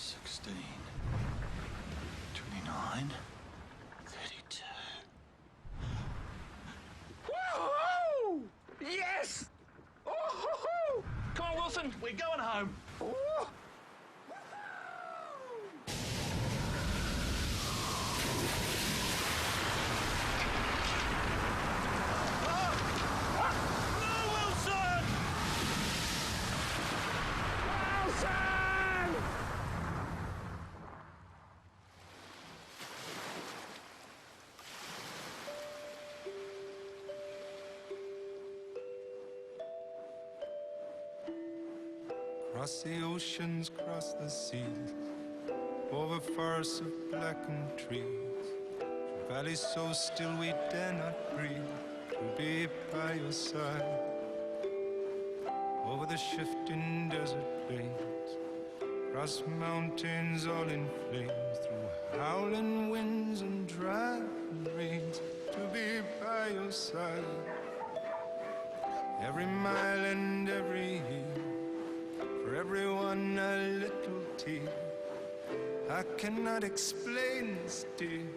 16, 29, 32. Woohoo! Yes! Oh-ho-ho! Come on, Wilson, we're going home. Ooh. Cross the oceans, cross the seas, over forests of blackened trees, through valleys so still we dare not breathe, to be by your side, over the shifting desert plains, across mountains all in flames, through howling winds and driving rains, to be by your side, every mile and every year. For everyone a little tear. I cannot explain this, dear,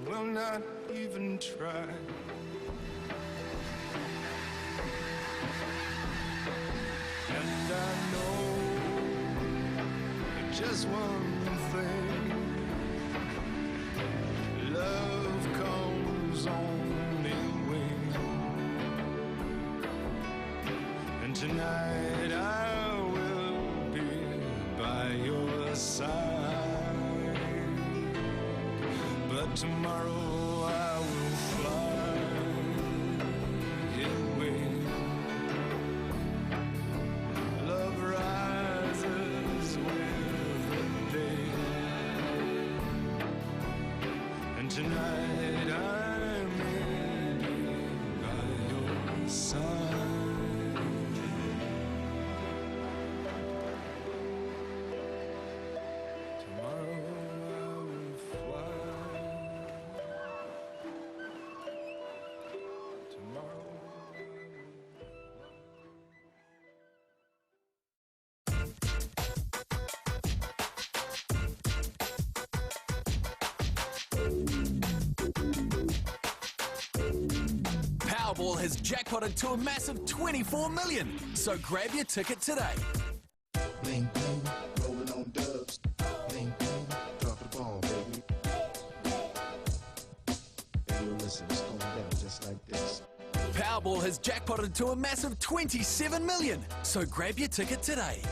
will not even try. And I know just one thing, love comes on its wing, and tonight I will be by your side, but tomorrow I will fly away. Love rises with the day, and tonight I may be by your side. Powerball has jackpotted to a massive 24 million, so grab your ticket today. Bling, bling, rolling on dubs. Bling, bling, drop the ball, baby. Hey, yo, listen, it's going down just like this. Powerball has jackpotted to a massive 27 million, so grab your ticket today.